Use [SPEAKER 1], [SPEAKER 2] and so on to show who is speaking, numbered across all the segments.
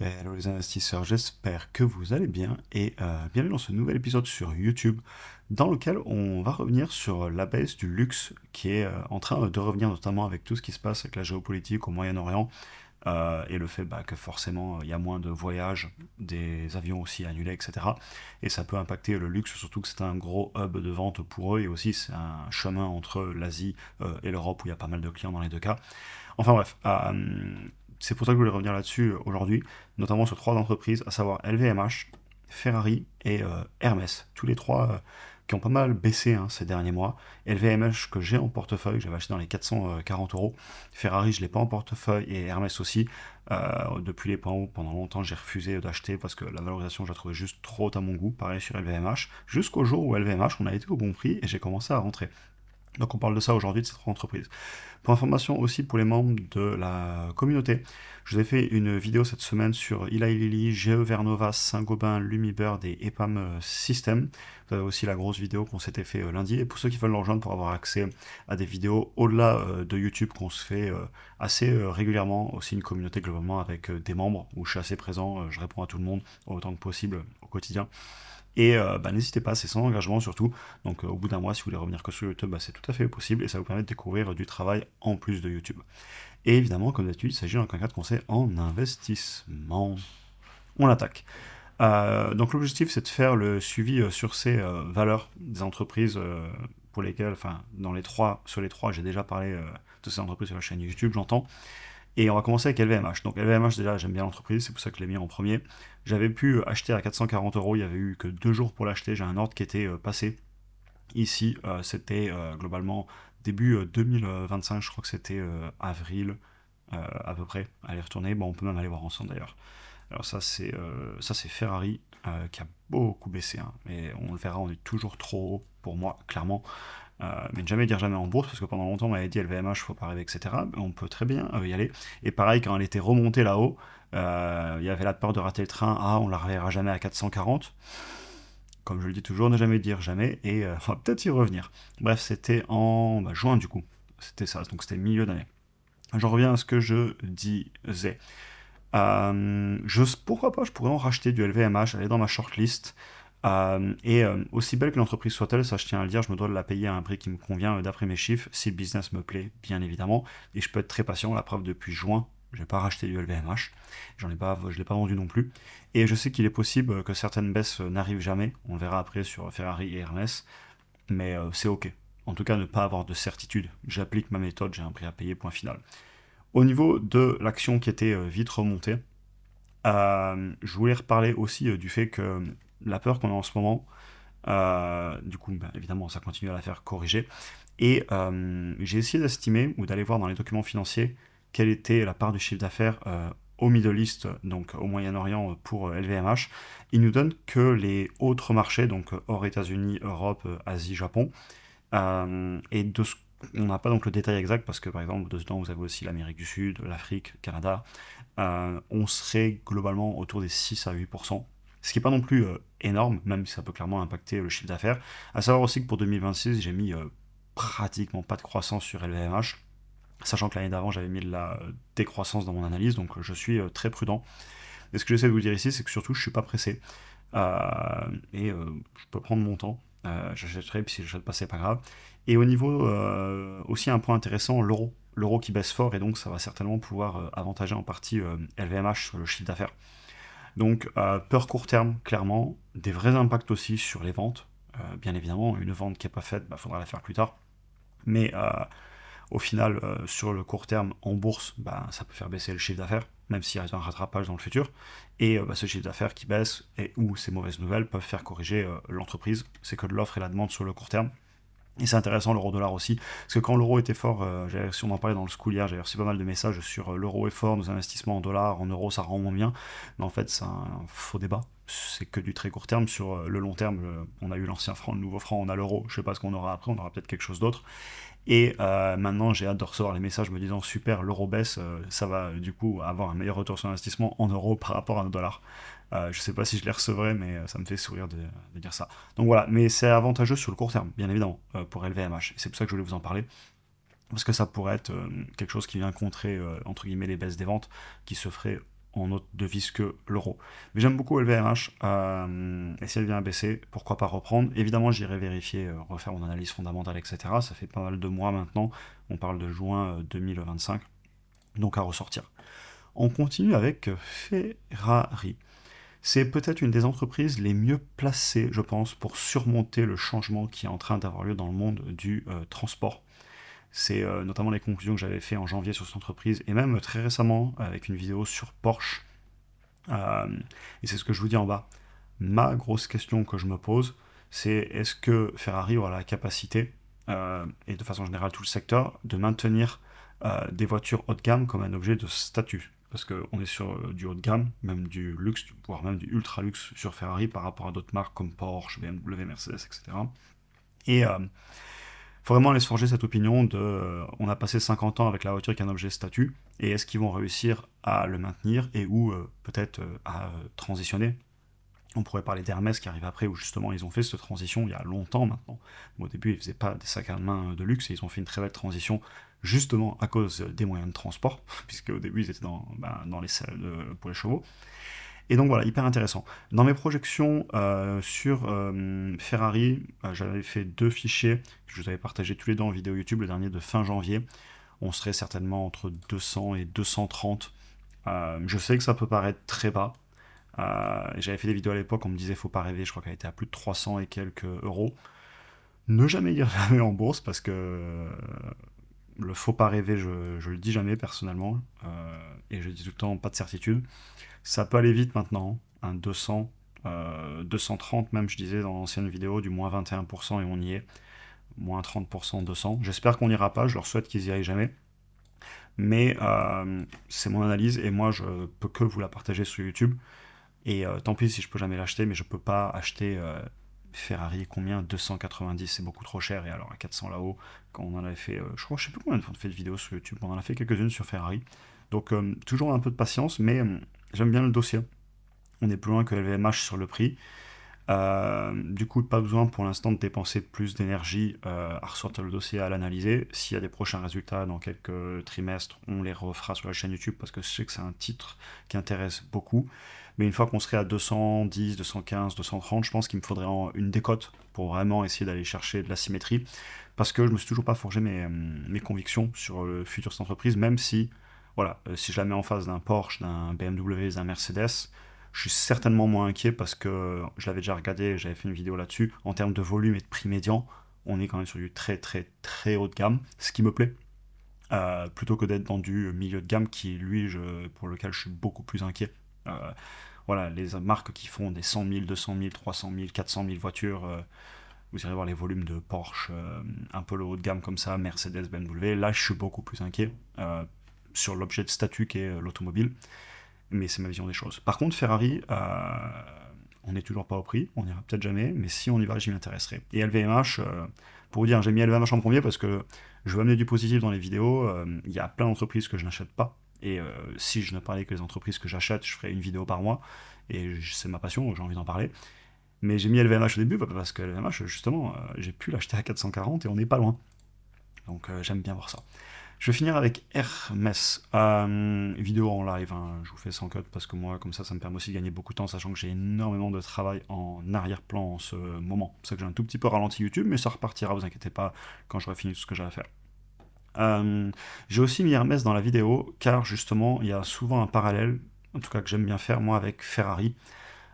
[SPEAKER 1] Hello les investisseurs, j'espère que vous allez bien et bienvenue dans ce nouvel épisode sur YouTube dans lequel on va revenir sur la baisse du luxe qui est en train de revenir notamment avec tout ce qui se passe avec la géopolitique au Moyen-Orient et le fait que forcément il y a moins de voyages, des avions aussi annulés, etc. Et ça peut impacter le luxe, surtout que c'est un gros hub de vente pour eux et aussi c'est un chemin entre l'Asie et l'Europe où il y a pas mal de clients dans les deux cas. Enfin bref, c'est pour ça que je voulais revenir là-dessus aujourd'hui, notamment sur trois entreprises, à savoir LVMH, Ferrari et Hermès. Tous les trois qui ont pas mal baissé ces derniers mois. LVMH que j'ai en portefeuille, que j'avais acheté dans les 440 euros. Ferrari, je ne l'ai pas en portefeuille et Hermès aussi. Depuis les points hauts, pendant longtemps, j'ai refusé d'acheter parce que la valorisation, je la trouvais juste trop haute à mon goût. Pareil sur LVMH. Jusqu'au jour où LVMH, on a été au bon prix et j'ai commencé à rentrer. Donc on parle de ça aujourd'hui, de ces trois entreprises. Pour information aussi pour les membres de la communauté, je vous ai fait une vidéo cette semaine sur Eli Lilly, GE Vernova, Saint-Gobain, Lumibird et EPAM System. Vous avez aussi la grosse vidéo qu'on s'était fait lundi. Et pour ceux qui veulent nous rejoindre pour avoir accès à des vidéos au-delà de YouTube qu'on se fait assez régulièrement, aussi une communauté globalement avec des membres où je suis assez présent, je réponds à tout le monde autant que possible au quotidien. Et n'hésitez pas, c'est sans engagement surtout. Donc au bout d'un mois, si vous voulez revenir que sur YouTube, c'est tout à fait possible et ça vous permet de découvrir du travail en plus de YouTube. Et évidemment, comme d'habitude, il s'agit d'un cas de conseil en investissement. On attaque. Donc l'objectif, c'est de faire le suivi sur ces valeurs des entreprises pour lesquelles, enfin, sur les trois, j'ai déjà parlé de ces entreprises sur la chaîne YouTube, j'entends. Et on va commencer avec LVMH. Donc LVMH, déjà, j'aime bien l'entreprise, c'est pour ça que je l'ai mis en premier. J'avais pu acheter à 440 euros, il y avait eu que 2 jours pour l'acheter, j'ai un ordre qui était passé. Ici, c'était globalement début 2025, je crois que c'était avril à peu près, à aller retourner. Bon, on peut même aller voir ensemble d'ailleurs. Alors ça c'est Ferrari qui a beaucoup baissé, hein. Mais on le verra, on est toujours trop haut pour moi, clairement. Mais ne jamais dire jamais en bourse, parce que pendant longtemps on m'avait dit LVMH, faut pas rêver, etc. Mais on peut très bien y aller. Et pareil, quand elle était remontée là-haut, il y avait la peur de rater le train. Ah, on la reverra jamais à 440. Comme je le dis toujours, ne jamais dire jamais, et on va peut-être y revenir. Bref, c'était en juin du coup. C'était ça, donc c'était milieu d'année. J'en reviens à ce que je disais. Pourquoi pas, je pourrais en racheter du LVMH, aller dans ma shortlist. Aussi belle que l'entreprise soit-elle, ça je tiens à le dire, je me dois de la payer à un prix qui me convient d'après mes chiffres, si le business me plaît, bien évidemment. Et je peux être très patient, la preuve depuis juin, je n'ai pas racheté du LVMH, je ne l'ai pas vendu non plus. Et je sais qu'il est possible que certaines baisses n'arrivent jamais, on le verra après sur Ferrari et Hermès, mais c'est ok. En tout cas, ne pas avoir de certitude. J'applique ma méthode, j'ai un prix à payer, point final. Au niveau de l'action qui était vite remontée, je voulais reparler aussi du fait que la peur qu'on a en ce moment, du coup, évidemment, ça continue à la faire corriger. Et j'ai essayé d'estimer ou d'aller voir dans les documents financiers quelle était la part du chiffre d'affaires au Middle East, donc au Moyen-Orient pour LVMH. Il nous donne que les autres marchés, donc hors États-Unis, Europe, Asie, Japon, et on n'a pas donc le détail exact parce que par exemple dedans vous avez aussi l'Amérique du Sud, l'Afrique, le Canada. On serait globalement autour des 6 à 8%, ce qui n'est pas non plus énorme, même si ça peut clairement impacter le chiffre d'affaires. À savoir aussi que pour 2026, j'ai mis pratiquement pas de croissance sur LVMH, sachant que l'année d'avant j'avais mis de la décroissance dans mon analyse, donc je suis très prudent. Et ce que j'essaie de vous dire ici, c'est que surtout je suis pas pressé. Je peux prendre mon temps. J'achèterai, puis si j'achète pas, c'est pas grave. Et au niveau, aussi un point intéressant, l'euro. L'euro qui baisse fort, et donc ça va certainement pouvoir avantager en partie LVMH sur le chiffre d'affaires. Donc, peur court terme, clairement. Des vrais impacts aussi sur les ventes. Bien évidemment, une vente qui n'est pas faite, faudra la faire plus tard. Mais au final, sur le court terme, en bourse, ça peut faire baisser le chiffre d'affaires, même s'il y a un rattrapage dans le futur. Et ce chiffre d'affaires qui baisse, et ou ces mauvaises nouvelles, peuvent faire corriger l'entreprise. C'est que de l'offre et la demande sur le court terme. Et c'est intéressant l'euro-dollar aussi, parce que quand l'euro était fort, si on en parlait dans le school hier, j'avais reçu pas mal de messages sur l'euro est fort, nos investissements en dollars, en euros ça rend moins bien. Mais en fait, c'est un faux débat. C'est que du très court terme. Sur le long terme, on a eu l'ancien franc, le nouveau franc, on a l'euro. Je sais pas ce qu'on aura après, on aura peut-être quelque chose d'autre. Et maintenant, j'ai hâte de recevoir les messages me disant super, l'euro baisse, ça va du coup avoir un meilleur retour sur investissement en euros par rapport à nos dollars. Je sais pas si je les recevrai, mais ça me fait sourire de dire ça. Donc voilà, mais c'est avantageux sur le court terme, bien évidemment, pour LVMH. C'est pour ça que je voulais vous en parler. Parce que ça pourrait être quelque chose qui vient contrer, entre guillemets, les baisses des ventes, qui se ferait en autre devise que l'euro. Mais j'aime beaucoup LVMH, et si elle vient à baisser, pourquoi pas reprendre. Évidemment, j'irai vérifier, refaire mon analyse fondamentale, etc. Ça fait pas mal de mois maintenant, on parle de juin 2025, donc à ressortir. On continue avec Ferrari. C'est peut-être une des entreprises les mieux placées, je pense, pour surmonter le changement qui est en train d'avoir lieu dans le monde du transport. C'est notamment les conclusions que j'avais fait en janvier sur cette entreprise, et même très récemment avec une vidéo sur Porsche. Et c'est ce que je vous dis en bas. Ma grosse question que je me pose, c'est est-ce que Ferrari aura la capacité, et de façon générale tout le secteur, de maintenir des voitures haut de gamme comme un objet de statut. Parce qu'on est sur du haut de gamme, même du luxe, voire même du ultra luxe sur Ferrari par rapport à d'autres marques comme Porsche, BMW, Mercedes, etc. Et faut vraiment aller se forger cette opinion de on a passé 50 ans avec la voiture qui est un objet de statut, et est-ce qu'ils vont réussir à le maintenir et ou peut-être à transitionner. On pourrait parler d'Hermès qui arrive après, où justement ils ont fait cette transition il y a longtemps maintenant. Au début, ils faisaient pas des sacs à main de luxe, et ils ont fait une très belle transition justement à cause des moyens de transport, puisque au début ils étaient dans les salles pour les chevaux. Et donc voilà, hyper intéressant. Dans mes projections sur Ferrari, j'avais fait 2 fichiers que je vous avais partagés tous les deux en vidéo YouTube, le dernier de fin janvier. On serait certainement entre 200 et 230. Je sais que ça peut paraître très bas. J'avais fait des vidéos à l'époque, on me disait faut pas rêver, je crois qu'elle était à plus de 300 et quelques euros. Ne jamais dire jamais en bourse, parce que le faut pas rêver, je le dis jamais personnellement, et je dis tout le temps pas de certitude. Ça peut aller vite maintenant, un 200, 230 même, je disais dans l'ancienne vidéo, du moins 21% et on y est, moins 30%, 200. J'espère qu'on n'ira pas, je leur souhaite qu'ils y aillent jamais. Mais c'est mon analyse, et moi je peux que vous la partager sur YouTube. Et tant pis si je peux jamais l'acheter, mais je peux pas acheter Ferrari, combien 290, c'est beaucoup trop cher. Et alors à 400 là-haut, quand on en avait fait, je sais plus combien de fois on fait de vidéos sur YouTube, on en a fait quelques-unes sur Ferrari. Donc toujours un peu de patience, mais j'aime bien le dossier. On est plus loin que LVMH sur le prix. Du coup, pas besoin pour l'instant de dépenser plus d'énergie à ressortir le dossier, à l'analyser. S'il y a des prochains résultats dans quelques trimestres, on les refera sur la chaîne YouTube, parce que je sais que c'est un titre qui intéresse beaucoup. Mais une fois qu'on serait à 210, 215, 230, je pense qu'il me faudrait une décote pour vraiment essayer d'aller chercher de la symétrie. Parce que je me suis toujours pas forgé mes convictions sur le futur de cette entreprise, même si, voilà, si je la mets en face d'un Porsche, d'un BMW, d'un Mercedes, je suis certainement moins inquiet, parce que je l'avais déjà regardé, j'avais fait une vidéo là-dessus. En termes de volume et de prix médian, on est quand même sur du très très très haut de gamme, ce qui me plaît. Plutôt que d'être dans du milieu de gamme qui, lui, pour lequel je suis beaucoup plus inquiet. Voilà, les marques qui font des 100 000, 200 000, 300 000, 400 000 voitures, vous irez voir les volumes de Porsche, un peu le haut de gamme comme ça, Mercedes, BMW. Là, je suis beaucoup plus inquiet sur l'objet de statut qu'est l'automobile. Mais c'est ma vision des choses. Par contre, Ferrari, on n'est toujours pas au prix, on n'ira peut-être jamais, mais si on y va, j'y m'intéresserai. Et LVMH, pour vous dire, j'ai mis LVMH en premier parce que je veux amener du positif dans les vidéos. Il y a plein d'entreprises que je n'achète pas. Et si je ne parlais que les entreprises que j'achète, je ferais une vidéo par mois. Et c'est ma passion, j'ai envie d'en parler. Mais j'ai mis LVMH au début parce que LVMH, justement, j'ai pu l'acheter à 440 et on n'est pas loin. Donc j'aime bien voir ça. Je vais finir avec Hermès. Vidéo en live, hein, je vous fais sans cut parce que moi, comme ça me permet aussi de gagner beaucoup de temps, sachant que j'ai énormément de travail en arrière-plan en ce moment. C'est ça que j'ai un tout petit peu ralenti YouTube, mais ça repartira, vous inquiétez pas, quand j'aurai fini tout ce que j'ai à faire. J'ai aussi mis Hermès dans la vidéo, car justement, il y a souvent un parallèle, en tout cas que j'aime bien faire moi, avec Ferrari.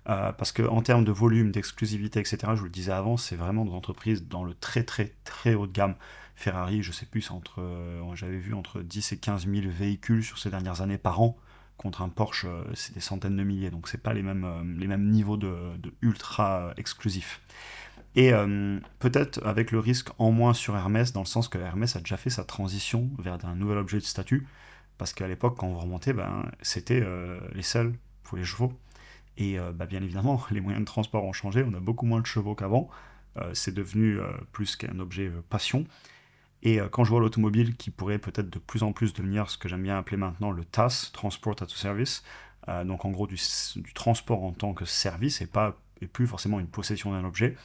[SPEAKER 1] Parce qu'en termes de volume, d'exclusivité, etc., je vous le disais avant, c'est vraiment des entreprises dans le très très très haut de gamme. Ferrari, je sais plus, j'avais vu entre 10 et 15 000 véhicules sur ces dernières années par an, contre un Porsche, c'est des centaines de milliers, donc c'est pas les mêmes niveaux de ultra exclusifs. Et peut-être avec le risque en moins sur Hermès, dans le sens que Hermès a déjà fait sa transition vers un nouvel objet de statut, parce qu'à l'époque, quand vous remontez, c'était les selles pour les chevaux. Et bien évidemment, les moyens de transport ont changé, on a beaucoup moins de chevaux qu'avant, c'est devenu plus qu'un objet passion. Et quand je vois l'automobile qui pourrait peut-être de plus en plus devenir ce que j'aime bien appeler maintenant le TaaS, Transport as a Service, donc en gros du transport en tant que service et plus forcément une possession d'un objet,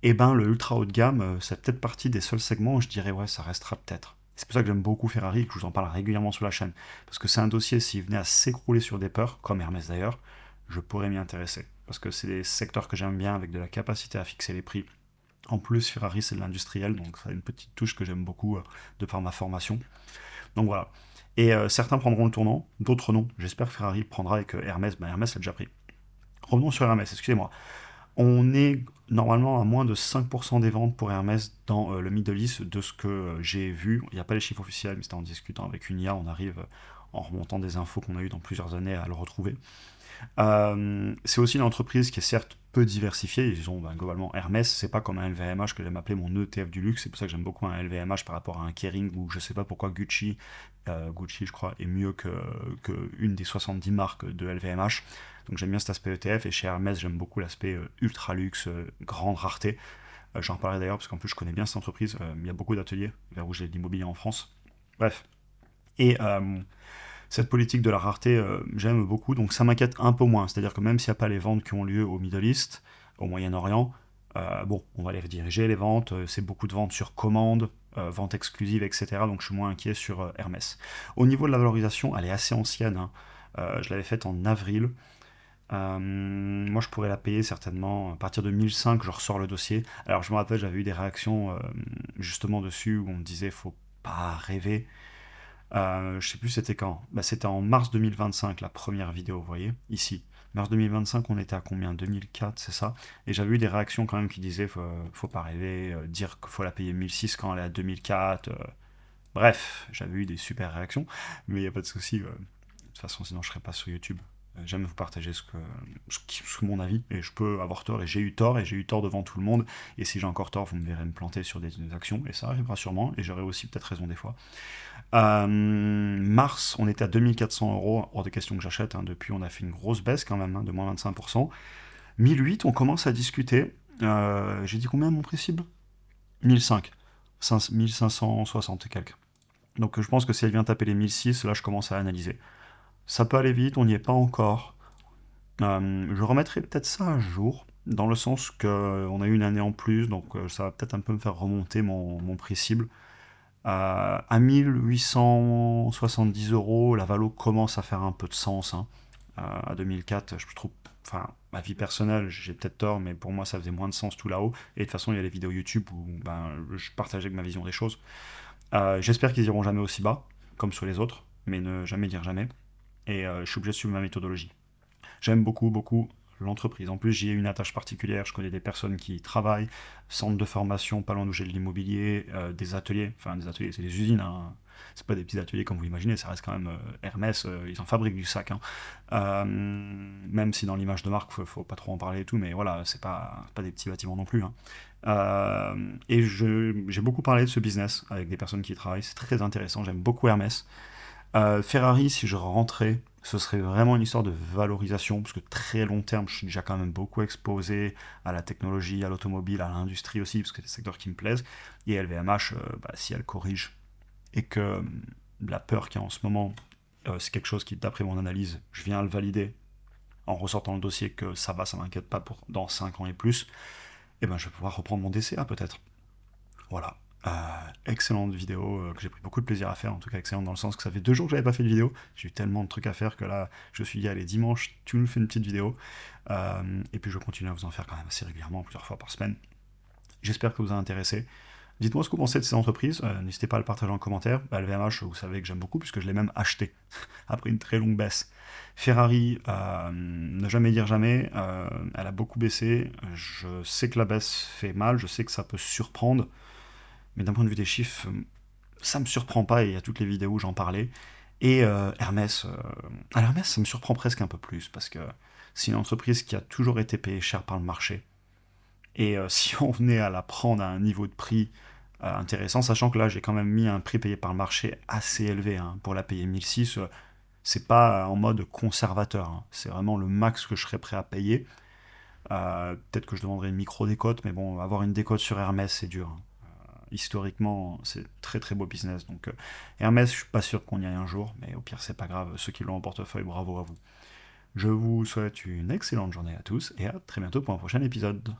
[SPEAKER 1] et ben le ultra haut de gamme, c'est peut-être partie des seuls segments où je dirais ouais, ça restera peut-être. C'est pour ça que j'aime beaucoup Ferrari et que je vous en parle régulièrement sur la chaîne. Parce que c'est un dossier, s'il venait à s'écrouler sur des peurs, comme Hermès d'ailleurs, je pourrais m'y intéresser. Parce que c'est des secteurs que j'aime bien, avec de la capacité à fixer les prix. En plus, Ferrari, c'est de l'industriel, donc ça a une petite touche que j'aime beaucoup de par ma formation. Donc voilà. Et certains prendront le tournant, d'autres non. J'espère que Ferrari prendra et que Hermès, Hermès a déjà pris. Revenons sur Hermès, excusez-moi. On est normalement à moins de 5% des ventes pour Hermès dans le Middle East de ce que j'ai vu. Il n'y a pas les chiffres officiels, mais c'était en discutant avec une IA, on arrive en remontant des infos qu'on a eues dans plusieurs années à le retrouver. C'est aussi une entreprise qui est certes peu diversifiée. Ils ont globalement Hermès, c'est pas comme un LVMH que j'aime appeler mon ETF du luxe. C'est pour ça que j'aime beaucoup un LVMH par rapport à un Kering ou je sais pas pourquoi Gucci, Gucci je crois, est mieux que une des 70 marques de LVMH. Donc j'aime bien cet aspect ETF et chez Hermès j'aime beaucoup l'aspect ultra luxe, grande rareté. J'en parlerai d'ailleurs parce qu'en plus je connais bien cette entreprise. Il y a beaucoup d'ateliers vers où j'ai de l'immobilier en France. Bref. Et cette politique de la rareté, j'aime beaucoup, donc ça m'inquiète un peu moins. C'est-à-dire que même s'il n'y a pas les ventes qui ont lieu au Middle East, au Moyen-Orient, bon, on va les rediriger, les ventes, c'est beaucoup de ventes sur commande, ventes exclusives, etc. Donc je suis moins inquiet sur Hermès. Au niveau de la valorisation, elle est assez ancienne, hein. Je l'avais faite en avril. Moi, je pourrais la payer certainement à partir de 1005. Je ressors le dossier. Alors, je me rappelle, j'avais eu des réactions justement dessus où on me disait faut pas rêver. Je sais plus c'était quand. C'était en mars 2025, la première vidéo, vous voyez, ici. Mars 2025, on était à combien? 2004, c'est ça. Et j'avais eu des réactions quand même qui disaient faut pas rêver, dire qu'il faut la payer 1006 quand elle est à 2004. Bref, j'avais eu des super réactions, mais il n'y a pas de souci. De toute façon, sinon je serais pas sur YouTube. J'aime vous partager mon avis, et je peux avoir tort, et j'ai eu tort devant tout le monde, et si j'ai encore tort, vous me verrez me planter sur des actions, et ça arrivera sûrement, et j'aurai aussi peut-être raison des fois. Mars, on était à 2400 €, hors de question que j'achète, hein. Depuis on a fait une grosse baisse quand même, hein, de moins 25%. 1008, on commence à discuter. J'ai dit combien mon prix cible? 1005. 1560 et quelques. Donc je pense que si elle vient taper les 1006, là je commence à analyser. Ça peut aller vite, on n'y est pas encore. Je remettrai peut-être ça à jour, dans le sens qu'on a eu une année en plus, donc ça va peut-être un peu me faire remonter mon prix cible. À 1870 €, la Valo commence à faire un peu de sens, hein. À 2004, je trouve, enfin, ma vie personnelle, j'ai peut-être tort, mais pour moi, ça faisait moins de sens tout là-haut. Et de toute façon, il y a les vidéos YouTube où je partageais ma vision des choses. J'espère qu'ils iront jamais aussi bas, comme sur les autres, mais ne jamais dire jamais. Et je suis obligé de suivre ma méthodologie. J'aime beaucoup, beaucoup l'entreprise. En plus, j'y ai une attache particulière. Je connais des personnes qui y travaillent, centre de formation, pas loin d'où j'ai de l'immobilier, des ateliers. Enfin, des ateliers, c'est des usines, hein. C'est pas des petits ateliers comme vous l'imaginez, ça reste quand même Hermès, ils en fabriquent du sac, hein. Même si dans l'image de marque, faut pas trop en parler et tout, mais voilà, c'est pas des petits bâtiments non plus, hein. Et j'ai beaucoup parlé de ce business avec des personnes qui y travaillent, c'est très intéressant, j'aime beaucoup Hermès. Ferrari, si je rentrais, ce serait vraiment une histoire de valorisation, parce que très long terme, je suis déjà quand même beaucoup exposé à la technologie, à l'automobile, à l'industrie aussi, parce que c'est des secteurs qui me plaisent. Et LVMH, si elle corrige, et que la peur qu'il y a en ce moment, c'est quelque chose qui, d'après mon analyse, je viens à le valider en ressortant le dossier que ça va, ça m'inquiète pas pour dans 5 ans et plus, et ben je vais pouvoir reprendre mon DCA peut-être. Voilà. Excellente vidéo que j'ai pris beaucoup de plaisir à faire, en tout cas excellente dans le sens que ça fait 2 jours que j'avais pas fait de vidéo, j'ai eu tellement de trucs à faire que là je me suis dit allez dimanche tu nous fais une petite vidéo. Et puis je continue à vous en faire quand même assez régulièrement, plusieurs fois par semaine. J'espère que vous a intéressé. Dites-moi ce que vous pensez de ces entreprises, n'hésitez pas à le partager en commentaire. LVMH, vous savez que j'aime beaucoup puisque je l'ai même acheté après une très longue baisse. Ferrari, ne jamais dire jamais, elle a beaucoup baissé, je sais que la baisse fait mal, je sais que ça peut surprendre, mais d'un point de vue des chiffres, ça me surprend pas, et il y a toutes les vidéos où j'en parlais. Et Hermès, alors Hermès, ça me surprend presque un peu plus, parce que c'est une entreprise qui a toujours été payée cher par le marché. Et si on venait à la prendre à un niveau de prix intéressant, sachant que là j'ai quand même mis un prix payé par le marché assez élevé, hein, pour la payer 1006, c'est pas en mode conservateur, hein, c'est vraiment le max que je serais prêt à payer. Peut-être que je demanderais une micro-décote, mais bon, avoir une décote sur Hermès, c'est dur, hein. Historiquement, c'est très très beau business. Donc Hermès, je suis pas sûr qu'on y aille un jour, mais au pire, c'est pas grave. Ceux qui l'ont en portefeuille, bravo à vous. Je vous souhaite une excellente journée à tous et à très bientôt pour un prochain épisode.